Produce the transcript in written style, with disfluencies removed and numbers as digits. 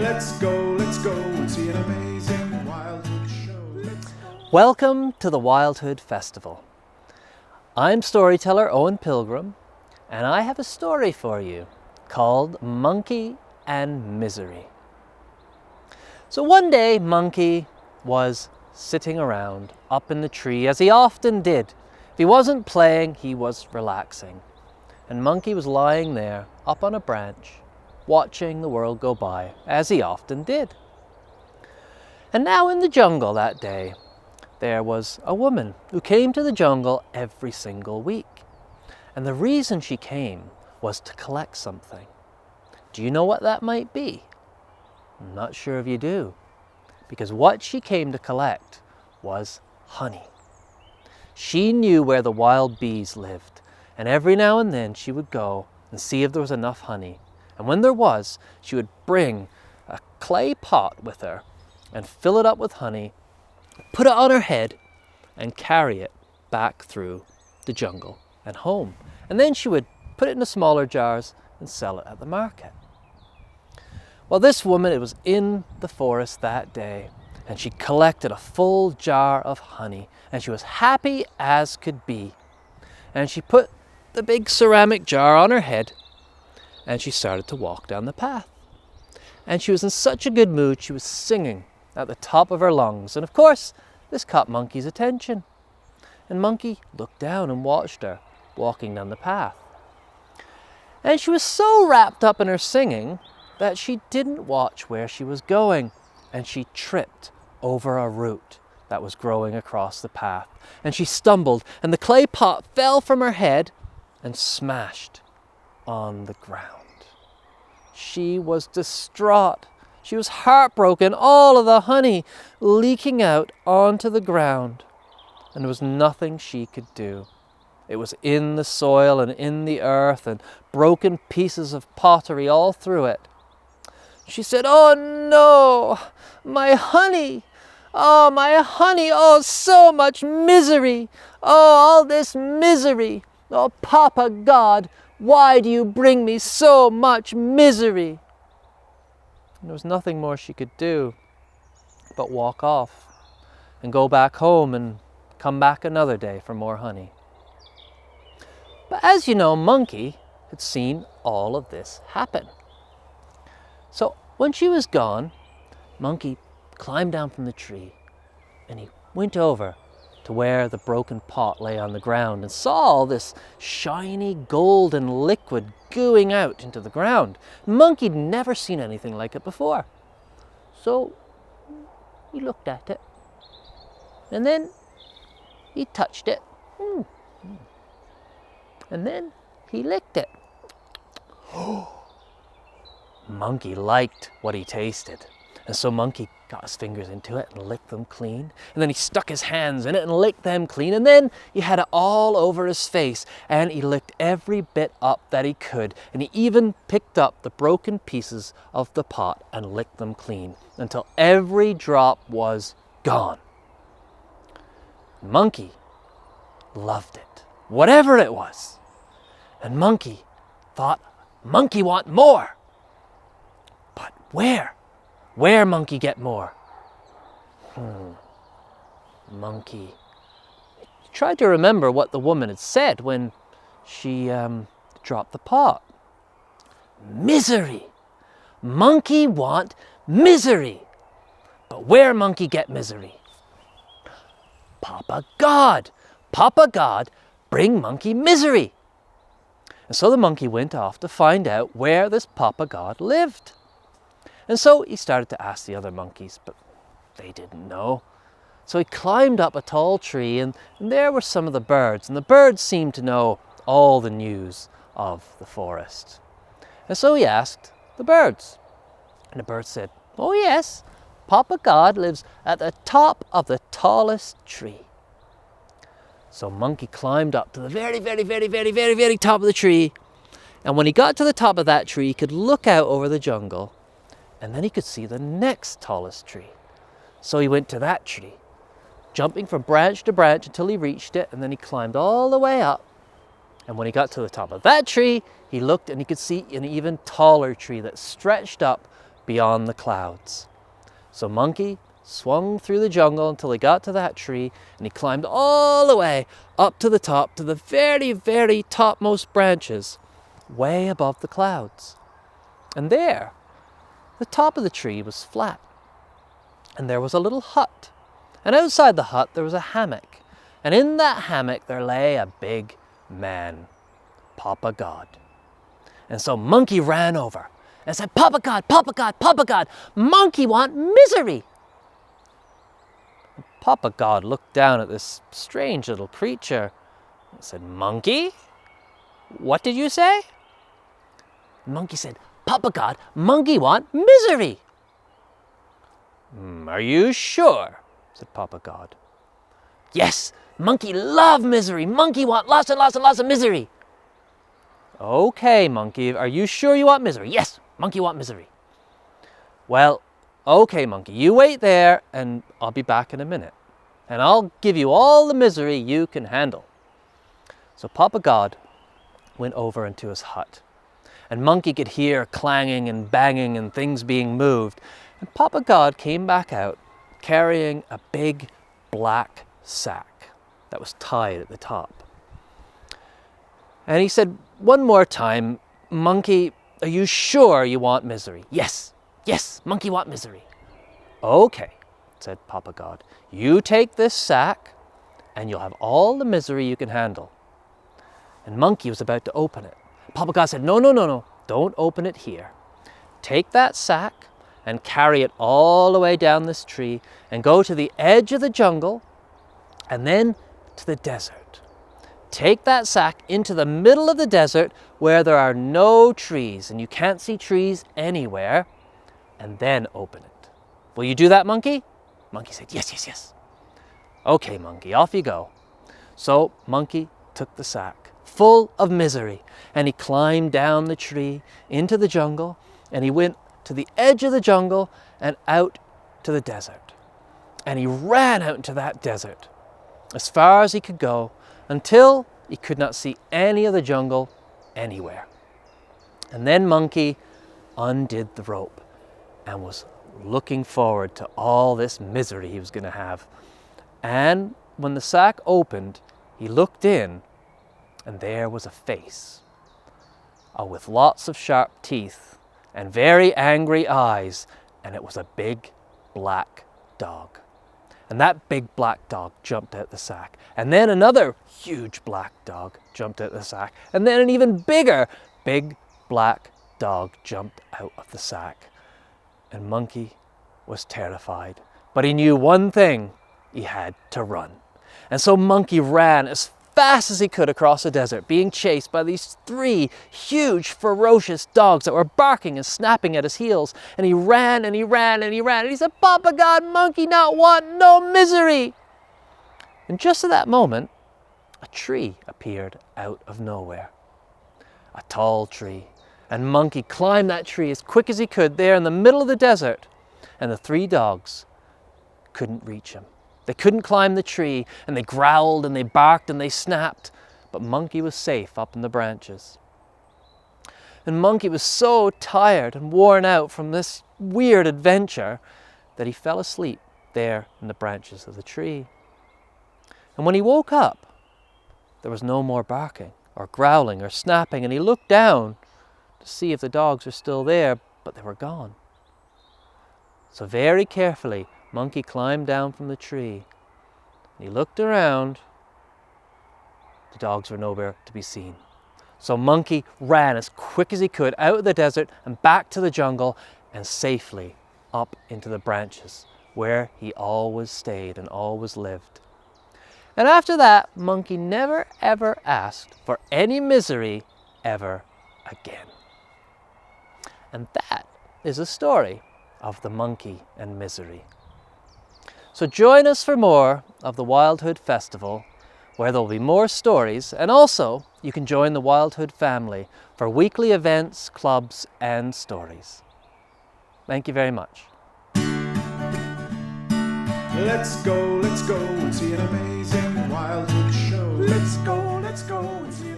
Let's go and see an amazing WILDHOOD show. Welcome to the WILDHOOD Festival. I'm storyteller Owen Pilgrim, and I have a story for you called Monkey and Misery. So one day, Monkey was sitting around up in the tree, as he often did. If he wasn't playing, he was relaxing. And Monkey was lying there, up on a branch, watching the world go by, as he often did. And now in the jungle that day, there was a woman who came to the jungle every single week. And the reason she came was to collect something. Do you know what that might be? I'm not sure if you do, because what she came to collect was honey. She knew where the wild bees lived, and every now and then she would go and see if there was enough honey. And when there was, she would bring a clay pot with her and fill it up with honey, put it on her head, and carry it back through the jungle and home. And then she would put it into smaller jars and sell it at the market. Well, this woman, it was in the forest that day, and she collected a full jar of honey, and she was happy as could be. And she put the big ceramic jar on her head, and she started to walk down the path. And she was in such a good mood, she was singing at the top of her lungs. And of course, this caught Monkey's attention. And Monkey looked down and watched her walking down the path. And she was so wrapped up in her singing that she didn't watch where she was going. And she tripped over a root that was growing across the path. And she stumbled, and the clay pot fell from her head and smashed on the ground. She was distraught. She was heartbroken, all of the honey leaking out onto the ground. And there was nothing she could do. It was in the soil and in the earth, and broken pieces of pottery all through it. She said, "Oh no, my honey! Oh, my honey! Oh, so much misery! Oh, all this misery! Oh, Papa God, why do you bring me so much misery?" And there was nothing more she could do but walk off and go back home and come back another day for more honey. But as you know, Monkey had seen all of this happen. So when she was gone, Monkey climbed down from the tree and he went over to where the broken pot lay on the ground and saw all this shiny golden liquid gooing out into the ground. Monkey'd never seen anything like it before. So he looked at it, and then he touched it, and then he licked it. Monkey liked what he tasted, and so Monkey got his fingers into it and licked them clean. And then he stuck his hands in it and licked them clean. And then he had it all over his face, and he licked every bit up that he could. And he even picked up the broken pieces of the pot and licked them clean until every drop was gone. Monkey loved it, whatever it was. And Monkey thought, Monkey want more. But where? Where Monkey get more? Monkey tried to remember what the woman had said when she dropped the pot. Misery! Monkey want misery! But where Monkey get misery? Papa God! Papa God bring Monkey misery! And so the monkey went off to find out where this Papa God lived. And so he started to ask the other monkeys, but they didn't know. So he climbed up a tall tree, and there were some of the birds, and the birds seemed to know all the news of the forest. And so he asked the birds, and the birds said, "Oh yes, Papa God lives at the top of the tallest tree." So Monkey climbed up to the very top of the tree, and when he got to the top of that tree, he could look out over the jungle, and then he could see the next tallest tree. So he went to that tree, jumping from branch to branch until he reached it, and then he climbed all the way up. And when he got to the top of that tree, he looked and he could see an even taller tree that stretched up beyond the clouds. So Monkey swung through the jungle until he got to that tree, and he climbed all the way up to the top, to the very, very topmost branches, way above the clouds. And there, the top of the tree was flat, and there was a little hut. And outside the hut there was a hammock, and in that hammock there lay a big man, Papa God. And so Monkey ran over and said, "Papa God, Papa God, Papa God, Monkey want misery." Papa God looked down at this strange little creature and said, "Monkey, what did you say?" Monkey said, "Papa God, Monkey want misery." "Are you sure?" said Papa God. "Yes, Monkey love misery. Monkey want lots and lots and lots of misery." "Okay, Monkey, are you sure you want misery?" "Yes, Monkey want misery." "Well, okay, Monkey, you wait there and I'll be back in a minute. And I'll give you all the misery you can handle." So Papa God went over into his hut. And Monkey could hear clanging and banging and things being moved. And Papa God came back out carrying a big black sack that was tied at the top. And he said one more time, "Monkey, are you sure you want misery?" "Yes, yes, Monkey want misery." "Okay," said Papa God, "you take this sack and you'll have all the misery you can handle." And Monkey was about to open it. Papa God said, "No, no, no, no, don't open it here. Take that sack and carry it all the way down this tree and go to the edge of the jungle and then to the desert. Take that sack into the middle of the desert where there are no trees and you can't see trees anywhere, and then open it. Will you do that, Monkey?" Monkey said, "Yes, yes, yes." "Okay, Monkey, off you go." So Monkey took the sack full of misery and he climbed down the tree into the jungle, and he went to the edge of the jungle and out to the desert. And he ran out into that desert as far as he could go until he could not see any of the jungle anywhere. And then Monkey undid the rope and was looking forward to all this misery he was going to have. And when the sack opened, he looked in, and there was a face with lots of sharp teeth and very angry eyes, and it was a big black dog. And that big black dog jumped out the sack, and then another huge black dog jumped out the sack, and then an even bigger big black dog jumped out of the sack. And Monkey was terrified, but he knew one thing: he had to run. And so Monkey ran as fast as he could across the desert, being chased by these three huge, ferocious dogs that were barking and snapping at his heels. And he ran and he ran and he ran, and he said, "Papa God, Monkey not want no misery." And just at that moment, a tree appeared out of nowhere. A tall tree. And Monkey climbed that tree as quick as he could there in the middle of the desert. And the three dogs couldn't reach him. They couldn't climb the tree, and they growled and they barked and they snapped, but Monkey was safe up in the branches. And Monkey was so tired and worn out from this weird adventure that he fell asleep there in the branches of the tree. And when he woke up, there was no more barking or growling or snapping, and he looked down to see if the dogs were still there, but they were gone. So very carefully, Monkey climbed down from the tree. He looked around. The dogs were nowhere to be seen. So Monkey ran as quick as he could out of the desert and back to the jungle and safely up into the branches where he always stayed and always lived. And after that, Monkey never ever asked for any misery ever again. And that is a story of the monkey and misery. So join us for more of the WILDHOOD Festival, where there will be more stories, and also you can join the WILDHOOD family for weekly events, clubs and stories. Thank you very much. Let's go and see an amazing WILDHOOD show. Let's go and see